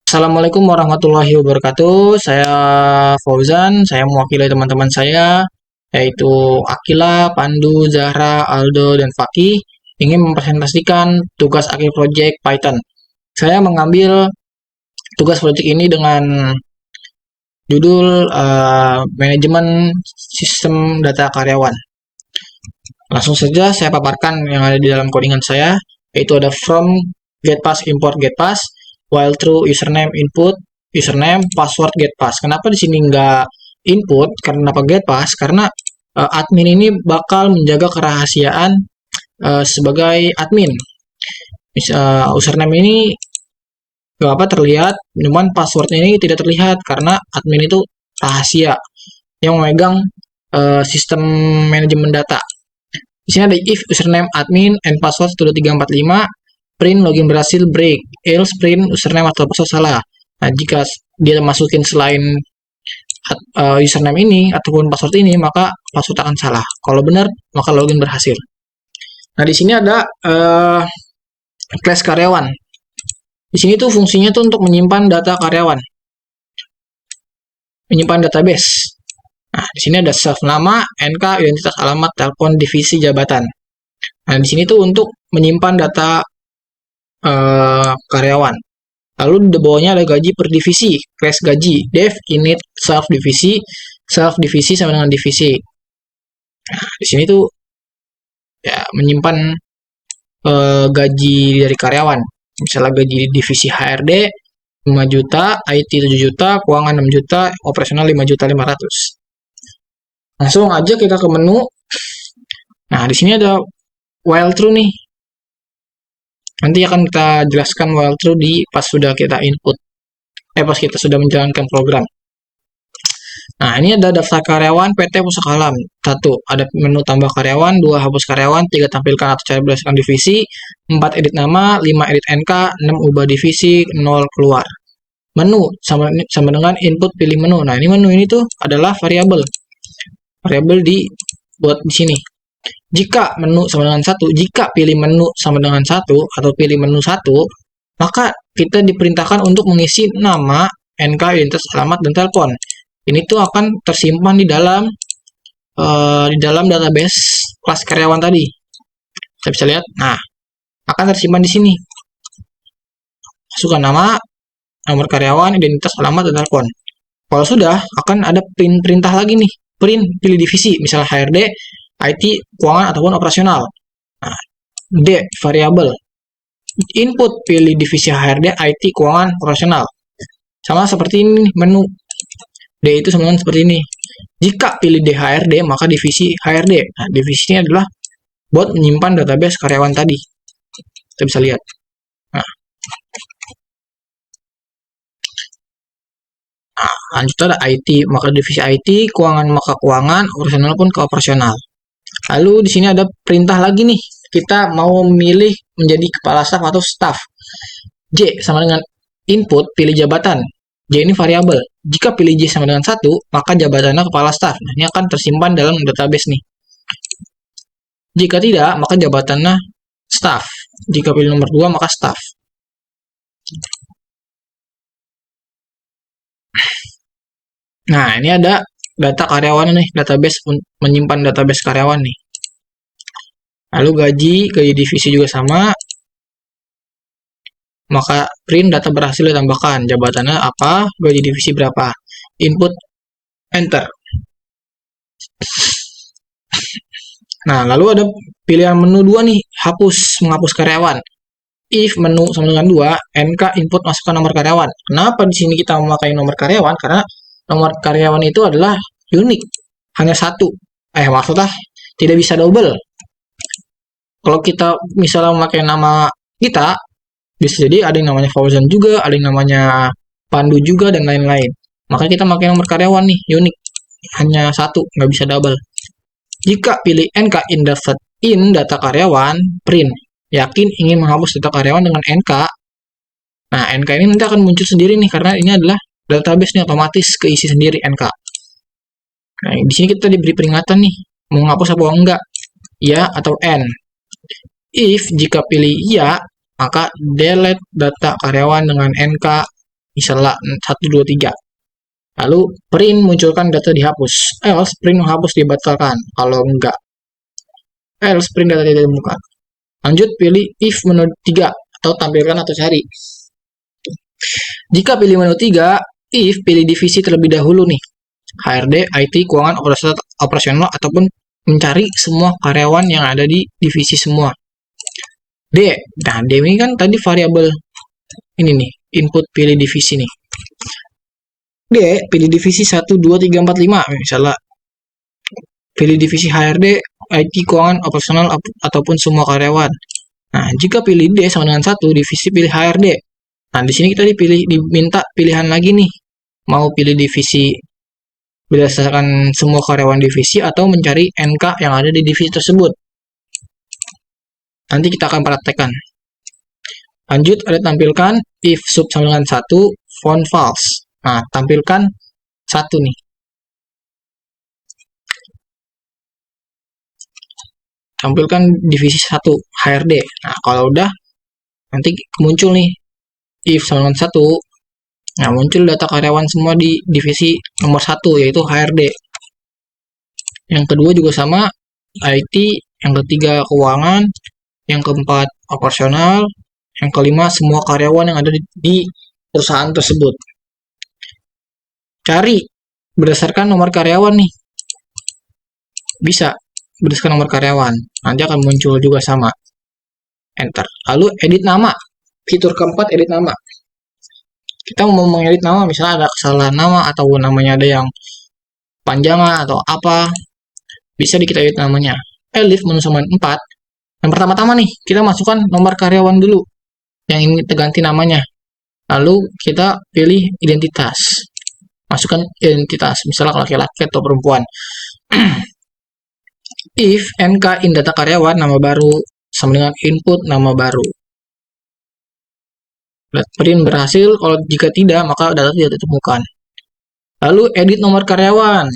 Assalamualaikum warahmatullahi wabarakatuh. Saya Fauzan, saya mewakili teman-teman saya yaitu Akila, Pandu, Zahra, Aldo, dan Fakih ingin mempresentasikan tugas akhir project Python. Saya mengambil tugas project ini dengan judul manajemen sistem data karyawan. Langsung saja saya paparkan yang ada di dalam codingan saya, yaitu ada from, getPass, import getPass, while true username input, username, password getPass. Kenapa di sini nggak input? Kenapa getPass? Karena admin ini bakal menjaga kerahasiaan sebagai admin. Username ini nggak apa terlihat, cuman passwordnya ini tidak terlihat karena admin itu rahasia yang memegang sistem manajemen data. Di sini ada if username admin and password sudah 345, print login berhasil, break, else print username atau password salah. Nah, jika dia masukin selain username ini ataupun password ini, maka password akan salah. Kalau benar, maka login berhasil. Nah, di sini ada class karyawan. Di sini tuh fungsinya tuh untuk menyimpan data karyawan, menyimpan database. Nah, di sini ada self nama, NK, identitas, alamat, telepon, divisi, jabatan. Nah, di sini tuh untuk menyimpan data karyawan. Lalu di bawahnya ada gaji per divisi, class gaji, dev, init, self divisi sama dengan divisi. Nah, di sini tuh ya menyimpan gaji dari karyawan. Misalnya gaji divisi HRD 5 juta, IT 7 juta, keuangan 6 juta, operasional 5.500.000. Langsung aja kita ke menu. Nah, di sini ada while true nih. Nanti akan kita jelaskan while true di pas sudah kita input. Pas kita sudah menjalankan program. Nah, ini ada daftar karyawan PT Pusaka Alam. 1. Ada menu tambah karyawan, 2. Hapus karyawan, 3. Tampilkan atau cari berdasarkan divisi, 4. Edit nama, 5. Edit NK, 6. Ubah divisi, 0. Keluar. Menu sama dengan input pilih menu. Nah, ini menu ini tuh adalah variabel dibuat di sini. Jika menu sama dengan 1, jika pilih menu sama dengan 1 atau pilih menu 1, maka kita diperintahkan untuk mengisi nama, NK, identitas, alamat, dan telepon. Ini tuh akan tersimpan di dalam database kelas karyawan tadi. Kita bisa lihat. Nah, akan tersimpan di sini. Masukkan nama, nomor karyawan, identitas, alamat, dan telepon. Kalau sudah, akan ada perintah lagi nih. Print, pilih divisi, misalnya HRD, IT, keuangan, ataupun operasional. Nah, D, variabel. Input, pilih divisi HRD, IT, keuangan, operasional. Sama seperti ini, menu. D itu sama dengan seperti ini. Jika pilih DHRD, maka divisi HRD. Nah, divisi ini adalah buat menyimpan database karyawan tadi. Kita bisa lihat. Nah, lanjut ada IT, maka divisi IT, keuangan maka keuangan, operasional pun ke operasional. Lalu di sini ada perintah lagi nih. Kita mau memilih menjadi kepala staf atau staff. J sama dengan input, pilih jabatan. J ini variabel. Jika pilih J sama dengan 1, maka jabatannya kepala staf. Nah, ini akan tersimpan dalam database nih. Jika tidak, maka jabatannya staff. Jika pilih nomor 2, maka staff. Nah, ini ada data karyawan nih, database menyimpan database karyawan nih. Lalu gaji divisi juga sama. Maka print data berhasil ditambahkan. Jabatannya apa? Gaji divisi berapa? Input, enter. Nah, lalu ada pilihan menu 2 nih, menghapus karyawan. If menu sama dengan 2, NK input masukkan nomor karyawan. Kenapa di sini kita memakai nomor karyawan? Karena nomor karyawan itu adalah unik, hanya 1. Maksudnya tidak bisa double. Kalau kita misalnya memakai nama kita, bisa jadi ada yang namanya Fauzan juga, ada yang namanya Pandu juga, dan lain-lain. Maka kita pakai nomor karyawan nih, unik, hanya 1, nggak bisa double. Jika pilih NK in data karyawan, print. Yakin ingin menghapus data karyawan dengan NK. Nah, NK ini nanti akan muncul sendiri nih, karena ini adalah database nya otomatis keisi sendiri NK. Nah, di sini kita diberi peringatan nih, mau menghapus apa enggak, ya atau N. If jika pilih iya, maka delete data karyawan dengan NK misalnya 1, 2, 3. Lalu print munculkan data dihapus, else print menghapus dibatalkan. Kalau enggak, else print data tidak ditemukan. Lanjut pilih if menu 3 atau tampilkan atau cari. Jika pilih menu 3, if pilih divisi terlebih dahulu nih. HRD, IT, keuangan, operasional ataupun mencari semua karyawan yang ada di divisi semua. D. Nah, D ini kan tadi variabel ini nih, input pilih divisi nih. D, pilih divisi 1, 2, 3, 4, 5 misalnya. Pilih divisi HRD, IT, keuangan, operasional ataupun semua karyawan. Nah, jika pilih D sama dengan 1, divisi pilih HRD. Nah, di sini kita diminta pilihan lagi nih. Mau pilih divisi berdasarkan semua karyawan divisi atau mencari NK yang ada di divisi tersebut. Nanti kita akan praktekkan. Lanjut, ada tampilkan if sub sama dengan 1, font false. Nah, tampilkan 1 nih. Tampilkan divisi 1, HRD. Nah, kalau udah, nanti muncul nih, if sama dengan 1, nah muncul data karyawan semua di divisi nomor 1, yaitu HRD. Yang kedua juga sama, IT, yang ketiga keuangan, yang keempat operasional, yang kelima semua karyawan yang ada di perusahaan tersebut. Cari berdasarkan nomor karyawan nih. Bisa berdasarkan nomor karyawan. Nanti akan muncul juga sama. Enter. Lalu edit nama. Fitur keempat, edit nama. Kita mau mengedit nama, misalnya ada kesalahan nama atau namanya ada yang panjangan atau apa, bisa kita edit namanya. Elif menu sama 4. Yang pertama-tama nih, kita masukkan nomor karyawan dulu yang ingin kita ganti namanya. Lalu kita pilih identitas. Masukkan identitas, misalnya laki-laki atau perempuan. If NK in data karyawan nama baru sama dengan input nama baru. Print berhasil, kalau jika tidak maka data tidak ditemukan. Lalu edit nomor karyawan.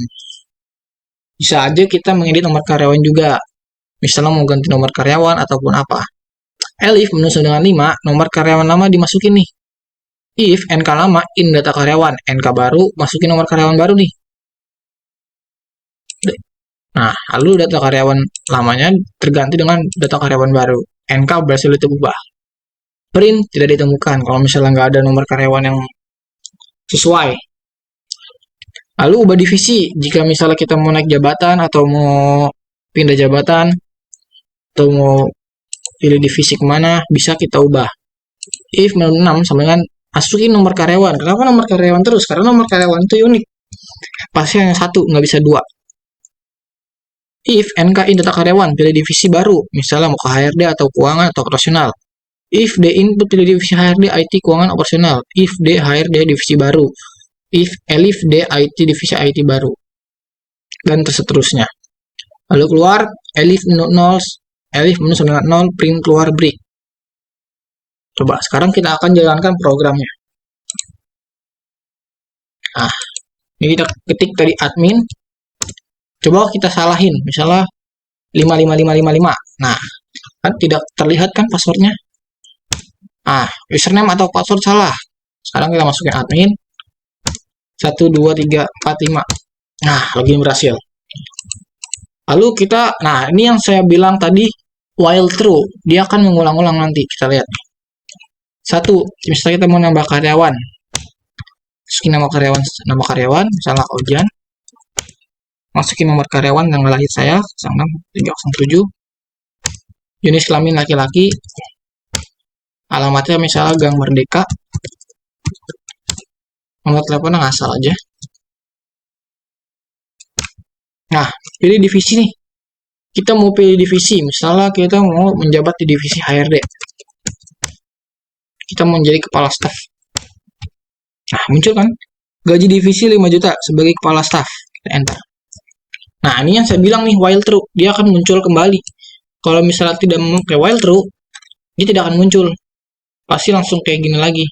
Bisa aja kita mengedit nomor karyawan juga. Misalnya mau ganti nomor karyawan ataupun apa. Elif menu dengan 5, nomor karyawan lama dimasukin nih. If NK lama in data karyawan, NK baru masukin nomor karyawan baru nih. Nah, lalu data karyawan lamanya terganti dengan data karyawan baru. NK berhasil diubah. Print tidak ditemukan kalau misalnya nggak ada nomor karyawan yang sesuai. Lalu ubah divisi. Jika misalnya kita mau naik jabatan atau mau pindah jabatan atau mau pilih divisi kemana, bisa kita ubah. If 6 sama dengan masukin nomor karyawan. Kenapa nomor karyawan terus? Karena nomor karyawan itu unik. Pasti hanya 1, nggak bisa 2. If NK in data karyawan, pilih divisi baru. Misalnya mau ke HRD atau keuangan atau operasional. If D input pilih divisi HRD, IT, keuangan, operasional. If D HRD divisi baru. If Elif D IT divisi IT baru. Dan seterusnya. Lalu keluar Elif menu 0, Elif menu sama dengan 0, print keluar break. Coba sekarang kita akan jalankan programnya. Nah, ini kita ketik tadi admin. Coba kita salahin, misalnya 55555. Nah, kan tidak terlihat kan passwordnya. Nah, username atau password salah. Sekarang kita masukin admin. 1, 2, 3, 4, 5. Nah, login berhasil. Lalu kita, nah ini yang saya bilang tadi, while true. Dia akan mengulang-ulang nanti, kita lihat. 1, misalnya kita mau nambah karyawan. Masukin nama karyawan, misalnya Ojan. Masukin nomor karyawan tanggal lahir saya, 06/307. Jenis kelamin laki-laki. Alamatnya misalnya Gang Merdeka. Nomor teleponnya ngasal aja. Nah, pilih divisi nih. Kita mau pilih divisi, misalnya kita mau menjabat di divisi HRD. Kita mau menjadi kepala staf. Nah, muncul kan? Gaji divisi 5 juta sebagai kepala staf. Kita enter. Nah, ini yang saya bilang nih, while true. Dia akan muncul kembali. Kalau misalnya tidak memakai while true, dia tidak akan muncul. Pasti langsung kayak gini lagi.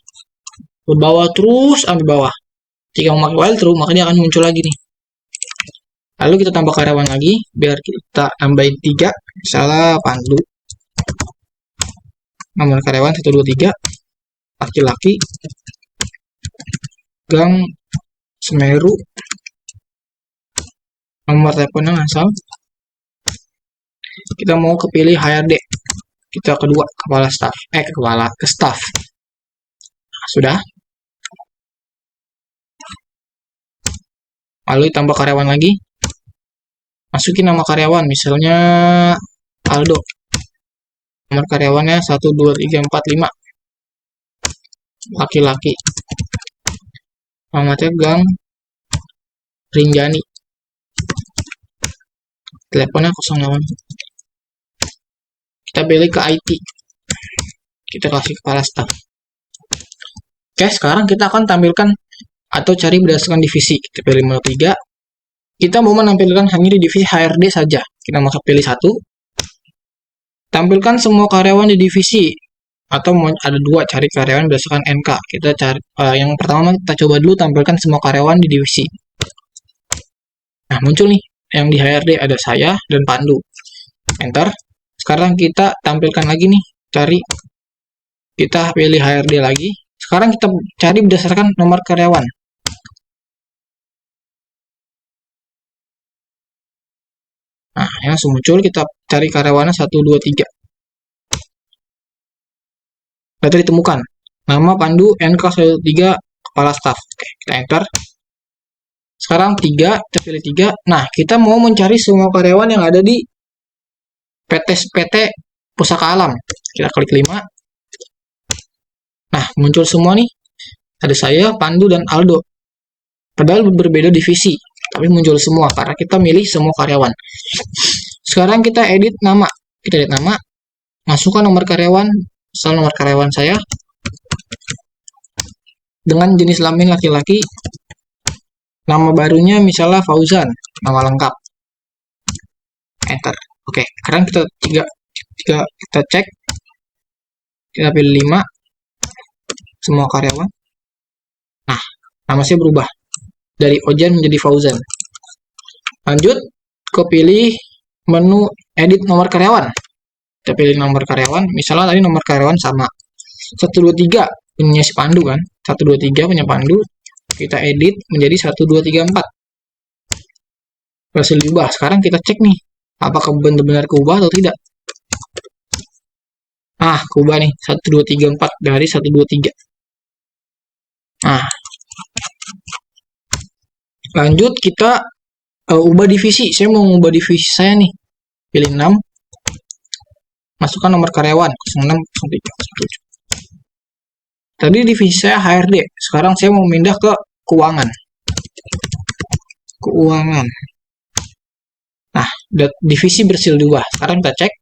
Ke bawah terus sampai bawah. Jika memakai while true, maka dia akan muncul lagi nih. Lalu kita tambah karyawan lagi, biar kita tambahin 3. Misalnya Pandu. Nomor karyawan 1, 2, 3. Laki-laki. Gang Semeru, nomor teleponnya asal. Kita mau kepilih HRD, kita kedua kepala staf, ke staf. Nah, sudah. Lalu tambah karyawan lagi, masukin nama karyawan, misalnya Aldo, nomor karyawannya 12345, laki-laki, alamatnya Gang Rinjani, teleponnya 08. Kita pilih ke IT, kita kasih kepala staf. Oke, sekarang kita akan tampilkan atau cari berdasarkan divisi. Kita pilih menu 3. Kita mau menampilkan hanya di divisi HRD saja. Kita mau pilih 1. Tampilkan semua karyawan di divisi, atau mau ada 2, cari karyawan berdasarkan NK. Kita cari yang pertama, kita coba dulu tampilkan semua karyawan di divisi. Nah, muncul nih yang di HRD ada saya dan Pandu. Enter. Sekarang kita tampilkan lagi nih, kita pilih HRD lagi. Sekarang kita cari berdasarkan nomor karyawan. Nah, yang langsung muncul, kita cari karyawannya 123. Data ditemukan. Nama Pandu, NK 13, kepala staf. Oke, kita enter. Sekarang 3, kita pilih 3. Nah, kita mau mencari semua karyawan yang ada di PT Pusaka Alam. Kita klik 5. Nah, muncul semua nih. Ada saya, Pandu, dan Aldo. Padahal berbeda divisi, tapi muncul semua karena kita milih semua karyawan. Sekarang kita edit nama. Kita edit nama, masukkan nomor karyawan, misal nomor karyawan saya, dengan jenis kelamin laki-laki, nama barunya misalnya Fauzan, nama lengkap. Enter. Oke, sekarang kita cek, kita pilih 5, semua karyawan. Nah, nama saya berubah dari Ojan menjadi Fauzan. Lanjut ke pilih menu edit nomor karyawan. Kita pilih nomor karyawan, misalnya tadi nomor karyawan sama 123 punya si Pandu kan, 123 punya Pandu, kita edit menjadi 1234. Berhasil diubah. Sekarang kita cek nih, apakah benar-benar keubah atau tidak. Nah, keubah nih, 1234 dari 123. Nah, lanjut kita ubah divisi. Saya mau ubah divisi saya nih. Pilih 6. Masukkan nomor karyawan 060307. Tadi divisi saya HRD. Sekarang saya mau pindah ke keuangan. Nah, divisi berhasil diubah. Sekarang kita cek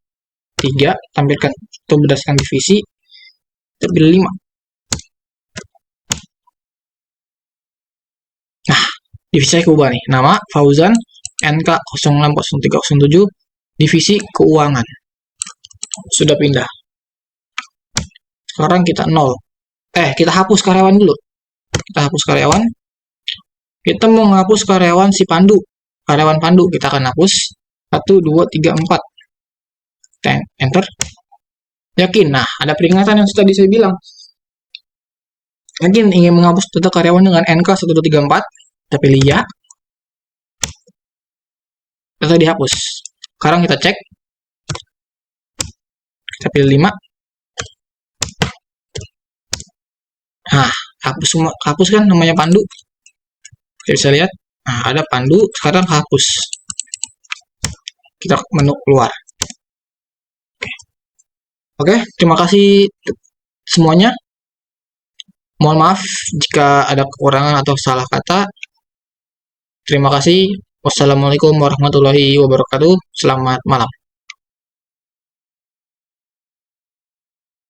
3, tampilkan itu berdasarkan divisi. Kita pilih 5. Nah, divisi saya keubah nih. Nama Fauzan, NK 060307, divisi keuangan. Sudah pindah. Sekarang kita 0. Kita hapus karyawan dulu. Kita hapus karyawan. Kita mau menghapus karyawan si Pandu. Karyawan Pandu kita akan hapus. 1, 2, 3, 4. Enter. Yakin. Nah, ada peringatan yang tadi saya bilang. Yakin ingin menghapus data karyawan dengan NK 1234. Kita pilih ya. Data dihapus. Sekarang kita cek. Kita pilih 5. Nah, hapus kan namanya Pandu. Kita bisa lihat. Nah, ada Pandu, sekarang hapus. Kita menu keluar. Oke, terima kasih semuanya. Mohon maaf jika ada kekurangan atau salah kata. Terima kasih. Wassalamualaikum warahmatullahi wabarakatuh. Selamat malam.